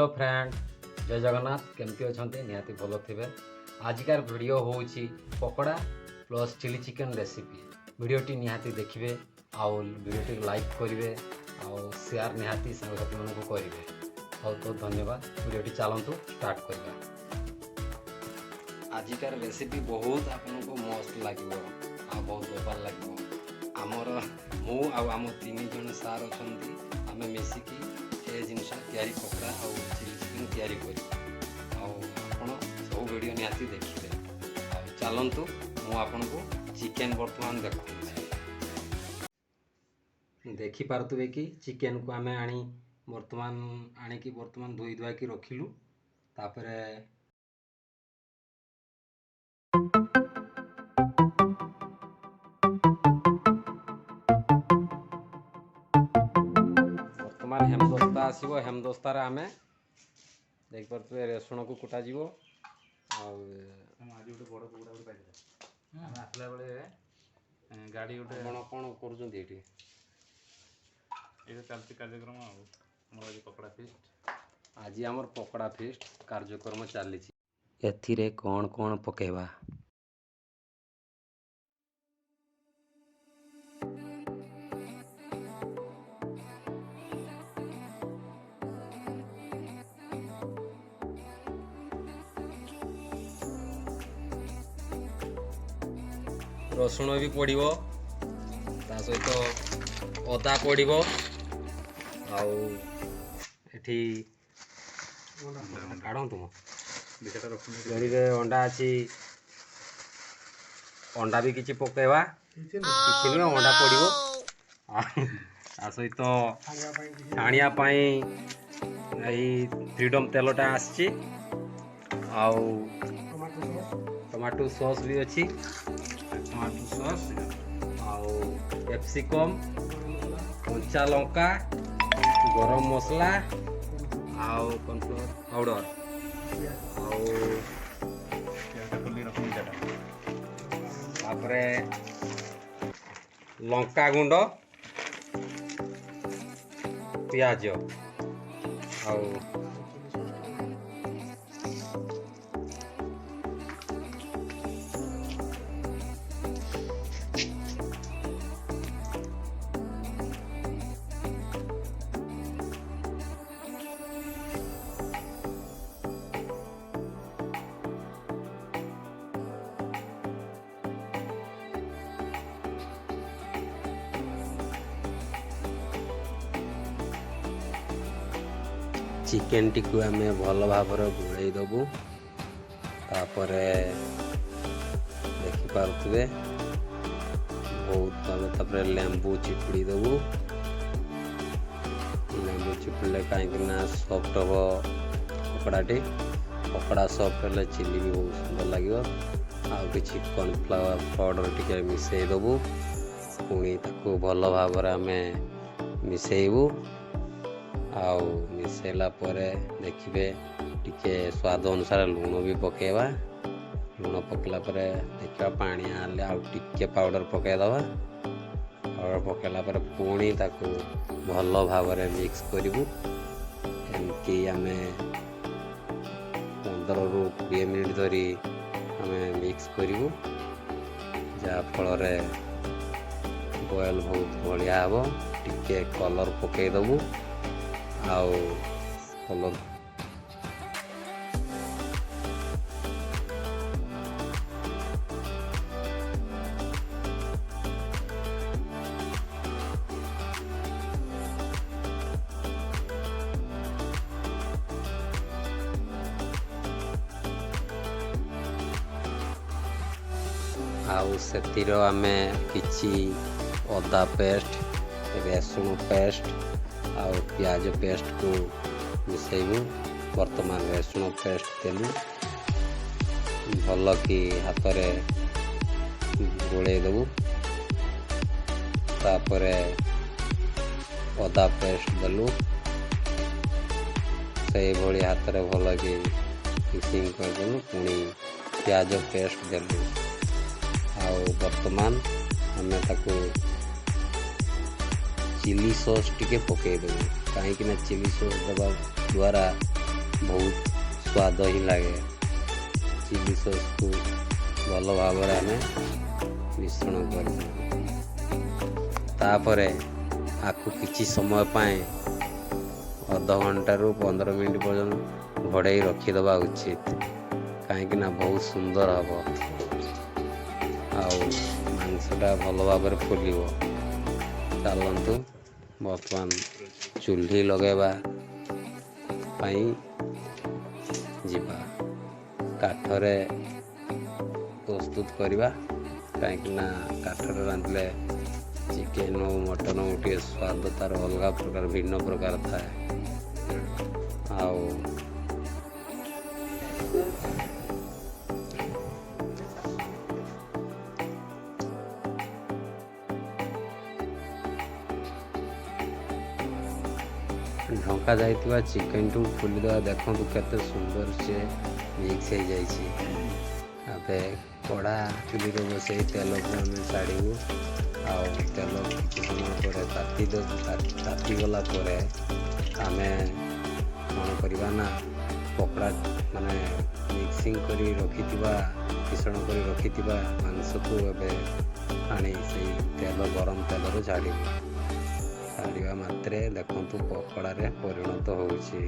Hello friend जय जगन्नाथ केमती अच्छा निहाती भल थे आजिकार वीडियो हूँ pakora plus chilli chicken recipe वीडियोटी निहाती देखिए आउ वीडियोटी लाइक करेंगे आउ शेयर निहाती सांगसाथी मानक करेंगे। बहुत बहुत धन्यवाद। वीडियोटी चलतु स्टार्ट करवा। आजिकार रेसिपी बहुत आपको मस्त लगे आ बहुत बेपार लगे। आमर मु आम 3 जन सार अच्छा आम मिसिकी ए जिनस तैयारी पकोड़ा और चिली चिकेन तैयारी कर सब वीडियो निहाती देखिए। चलतु मुझे चिकेन बर्तमान देखिपे कि चिकेन को आम आनी बर्तमान आणिकी बर्तमान धोई धुआ कि रखिलु। तापरे बर्तमान हेमदस्ता आसो हेमदस्तार आम देख पारे रसुण को कुटा जीवो। आज गोटे बड़ कुकुड़ा गोटे पाइला आसला बेले गाड़ी गोटे कौन कर ये चलती कार्यक्रम आज पकड़ा फिस्ट आज आमर पकोड़ा फिस्ट कार्यक्रम चली एथिरे कौन कौन पकेबा। रसुण भी पड़ो ता सहित अदा पड़ो आठी काढ़ तुम गड़ी अंडा अच्छी अंडा भी किसी पकेवा कि नुह अंडा पड़ो ता सहित छाणियापाई फ्रीडम तेलटा आसी टमाटो सॉस भी अच्छी टमाटो सॉस कैप्सिकम कंचा लंका गरम मसला कॉर्नफ्लोर पाउडर तापरे लंका गुंड पियाज चिकेन टी को आम भल भाव घोड़े दबु। तापरे देखिपे बहुत आम लेंबू चिपुड़ी दबु। लेंबू चिपुड़े कहीं सॉफ्ट हम पकड़ाटी पकड़ा सॉफ्ट है चिली भी बहुत सुंदर लगे। आउ कि कॉर्नफ्लावर पाउडर टी मिसई दबु पुणी ताको भल भाव आम मिसेबू। आउ मिसेला परे देखिए टिके स्वाद अनुसार लुण भी पकेवा। लुण पकेला परे देखा पानी आले आउ टिके पाउडर पकेदवा। पाउडर पकेला परे पुणी ताको भल भाव मिक्स करूँ। एमती आम 15 ରୁ 20 मिनट धरी आम मिक्स करूँ जहाँफल बॉयल बहुत बढ़िया हम। टिके कलर पकईदबू आउ कलर आउ से आमे किछि अदा पेस्ट रसुण पेस्ट आउ प्याज पेस्ट को मिसेबू। वर्तमान रसुण पेस्ट देलु भल कि हाथ में गोले देबू। तापरे अदा पेस्ट देलु से भली हाथ में भल कि मिक्सिंग करदेलु। पुणी प्याज पेस्ट देलु आउ वर्तमान आम ताको चिली सॉस टिके पकईदेबू कहीं चिली सॉस देवा द्वारा ବହୁତ ସ୍ୱାଦ ହିଁ ଲାଗେ। ଚିଲି ସସ୍କୁ ଭଲ ଭାବରେ ଆମେ ମିଶ୍ରଣ କରିବୁ। ତାପରେ ଆକୁ କିଛି ସମୟ ପାଇଁ ଅଧଘଣ୍ଟାରୁ 15 ମିନିଟ୍ ପର୍ଯ୍ୟନ୍ତ ଘୋଡ଼େଇ ରଖିଦେବା ଉଚିତ, କାହିଁକିନା ବହୁତ ସୁନ୍ଦର ହେବ ଆଉ ମାଂସଟା ଭଲ ଭାବରେ ଫୁଲିବ। ଚାଲନ୍ତୁ ବର୍ତ୍ତମାନ ଚୁଲ୍ହି ଲଗାଇବା ପାଇଁ ଯିବା। କାଠରେ ପ୍ରସ୍ତୁତ କରିବା, କାହିଁକିନା କାଠରେ ରାନ୍ଧିଲେ ଚିକେନ୍ ହଉ ମଟନ୍ ହଉ ଟିକେ ସ୍ୱାଦ ତା'ର ଅଲଗା ପ୍ରକାର ଭିନ୍ନ ପ୍ରକାର ଥାଏ। ଆଉ ଢଙ୍କା ଯାଇଥିବା ଚିକେନ୍କୁ ଖୋଲିଦେବା। ଦେଖନ୍ତୁ କେତେ ସୁନ୍ଦର ସେ ମିକ୍ସ ହେଇଯାଇଛି। ଏବେ କଢ଼ା ଚୁଲିରେ ବସେଇ ତେଲକୁ ଆମେ ଛାଡ଼ିବୁ। ଆଉ ତେଲ କିଛି ସମୟ ପରେ ତାତିଗଲା ପରେ ଆମେ କ'ଣ କରିବା ନା ପକୋଡ଼ା ମାନେ ମିକ୍ସିଂ କରି ରଖିଥିବା ମିଶ୍ରଣ କରି ରଖିଥିବା ମାଂସକୁ ଏବେ ଆଣି ସେଇ ଗରମ ତେଲରୁ ଛାଡ଼ିବୁ। ଛାଡ଼ିବା ମାତ୍ରେ ଦେଖନ୍ତୁ ପକୋଡ଼ାରେ ପରିଣତ ହେଉଛି।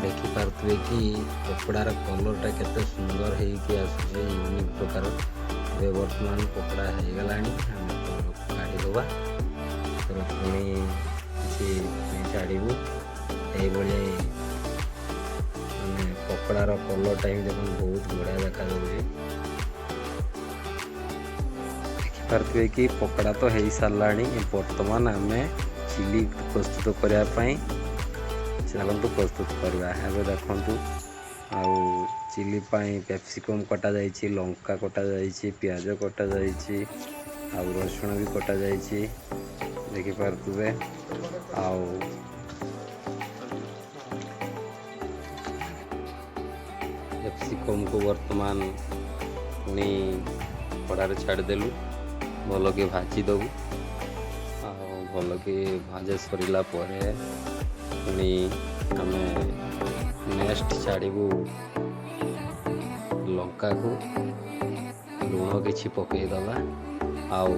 ଦେଖିପାରୁଥିବେ କି ପକୋଡ଼ାର କଲର୍ଟା କେତେ ସୁନ୍ଦର ହେଇକି ଆସୁଛି, ୟୁନିକ୍ ପ୍ରକାର। ଏବେ ବର୍ତ୍ତମାନ ପକୋଡ଼ା ହେଇଗଲାଣି, ଆମେ କାଢ଼ିଦେବା। ପୁଣି କିଛି ଛାଡ଼ିବୁ। ଏଇଭଳି ମାନେ ପକୋଡ଼ାର କଲର୍ଟା ହିଁ ଦେଖନ୍ତୁ ବହୁତ ବଢ଼ିଆ ଦେଖାଯାଉଛି। ଦେଖିପାରୁଥିବେ କି ପକୋଡ଼ା ତ ହେଇସାରିଲାଣି। ବର୍ତ୍ତମାନ ଆମେ ଚିଲି ପ୍ରସ୍ତୁତ କରିବା ପାଇଁ ଚାଲନ୍ତୁ ପ୍ରସ୍ତୁତ କରିବା। ଏବେ ଦେଖନ୍ତୁ ଆଉ ଚିଲି ପାଇଁ କ୍ୟାପ୍ସିକମ୍ କଟାଯାଇଛି, ଲଙ୍କା କଟାଯାଇଛି, ପିଆଜ କଟାଯାଇଛି, ଆଉ ରସୁଣ ବି କଟାଯାଇଛି। ଦେଖିପାରୁଥିବେ ଆଉ କ୍ୟାପ୍ସିକମ୍କୁ ବର୍ତ୍ତମାନ ପୁଣି କଡ଼ାରେ ଛାଡ଼ିଦେଲୁ। ଭଲକି ଭାଜିଦେବୁ। ଆଉ ଭଲକି ଭାଜି ସରିଲା ପରେ ପୁଣି ଆମେ ନେକ୍ସଟ ଛାଡ଼ିବୁ ଲଙ୍କାକୁ, ଲୁଣ କିଛି ପକାଇଦେବା ଆଉ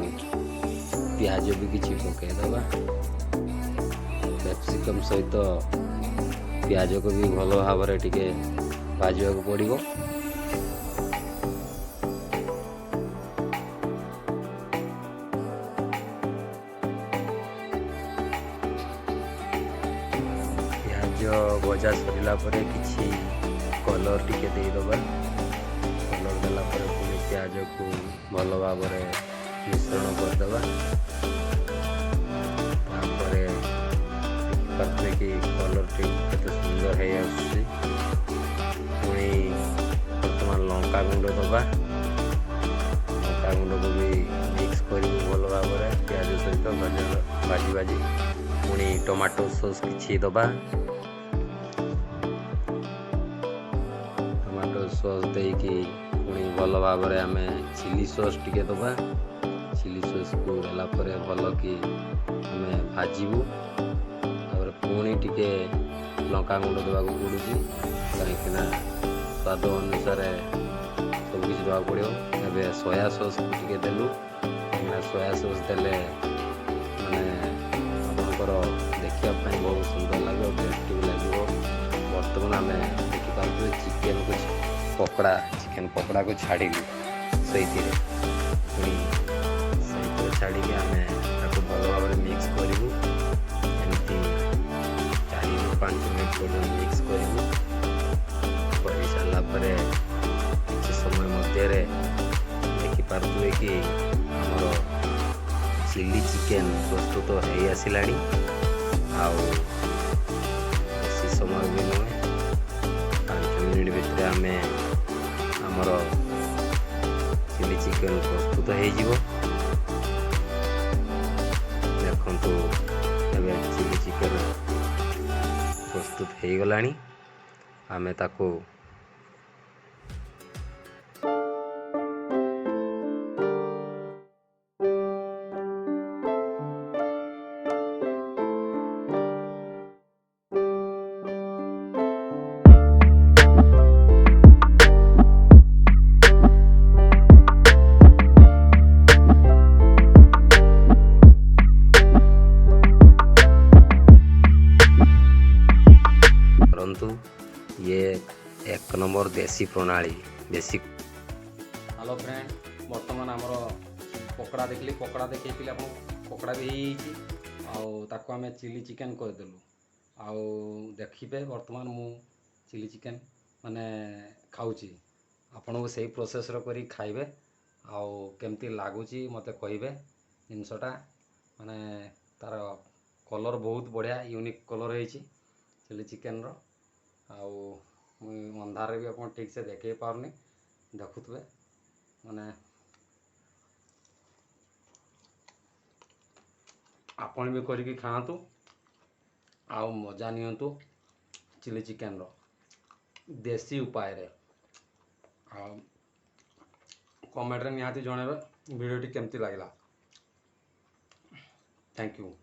ପିଆଜ ବି କିଛି ପକାଇଦେବା। କ୍ୟାପ୍ସିକମ୍ ସହିତ ପିଆଜକୁ ବି ଭଲ ଭାବରେ ଟିକେ ଭାଜିବାକୁ ପଡ଼ିବ। ଭଜା ସରିଲା ପରେ କିଛି କଲର୍ ଟିକେ ଦେଇଦେବା। କଲର୍ ଦେଲା ପରେ ପୁଣି ପିଆଜକୁ ଭଲ ଭାବରେ ମିଶ୍ରଣ କରିଦେବା। ତାପରେ ଦେଖିପାରୁଥିବେ କି କଲର୍ଟି କେତେ ସୁନ୍ଦର ହେଇ ଆସୁଛି। ପୁଣି ବର୍ତ୍ତମାନ ଲଙ୍କା ଗୁଣ୍ଡ ଦେବା। ଲଙ୍କା ଗୁଣ୍ଡକୁ ବି ମିକ୍ସ କରିବୁ ଭଲ ଭାବରେ ପିଆଜ ସହିତ ଭାଜି। ପୁଣି ଟମାଟୋ ସସ୍ କିଛି ଦେବା। ସସ୍ ଦେଇକି ପୁଣି ଭଲ ଭାବରେ ଆମେ ଚିଲି ସସ୍ ଟିକେ ଦେବା। ଚିଲି ସସ୍କୁ ଦେଲା ପରେ ଭଲକି ଆମେ ଭାଜିବୁ। ତାପରେ ପୁଣି ଟିକେ ଲଙ୍କାଗୁଣ୍ଡ ଦେବାକୁ ପଡ଼ୁଛି, କାହିଁକିନା ସ୍ୱାଦ ଅନୁସାରେ ସବୁକିଛି ଦେବାକୁ ପଡ଼ିବ। ଏବେ ସୋୟା ସସ୍କୁ ଟିକେ ଦେଲୁ, କାହିଁକିନା ସୋୟା ସସ୍ ଦେଲେ ମାନେ ଆପଣଙ୍କର ଦେଖିବା ପାଇଁ ବହୁତ ସୁନ୍ଦର ଲାଗିବ, ଟେଷ୍ଟି ବି ଲାଗିବ। ବର୍ତ୍ତମାନ ଆମେ ଦେଖିପାରୁଛୁ ଚିକେନ୍ ପକୋଡ଼ାକୁ ଛାଡ଼ିଲୁ ସେଇଥିରେ। ପୁଣି ସେଇଥିରେ ଛାଡ଼ିକି ଆମେ ତାକୁ ଭଲ ଭାବରେ ମିକ୍ସ କରିବୁ। ଏମିତି 4ରୁ 5 ମିନିଟ୍ ପର୍ଯ୍ୟନ୍ତ ମିକ୍ସ କରିବୁ। କରିସାରିଲା ପରେ କିଛି ସମୟ ମଧ୍ୟରେ कि आमर चिली चिकेन प्रस्तुत हो आसिलाणी बेसी समय भी नुहे 5 मिनिट भितर आम आमर चिली चिकेन प्रस्तुत हो देखु एवं चिली चिकेन प्रस्तुत हो गलानी आमे ताको परंतु ये 1 नंबर देसी प्रणाली देसी। हेलो फ्रेंड, बर्तमान आमर पकड़ा देखली पकड़ा देखी आप पकड़ा भी ताको आम चिली चिकेन करदेलु आउ देखिए बर्तमान मु चिली चिकेन माने खाऊची आपन को सही प्रोसेस रो करी खाइबे आउ केमती लागुची मते कहिबे जिनसटा माने तार कलर बहुत बढ़िया यूनिक कलर है चिली चिकेन रो आउ अंधार भी आप ठीक से देखे पारनी देखुए माने आपण भी करके खातु आउ मजा नियंतु चिली चिकेन रो देसी उपाय रे कमेंट रे निहाती जणेबे वीडियो टी केमती लागला। Thank you.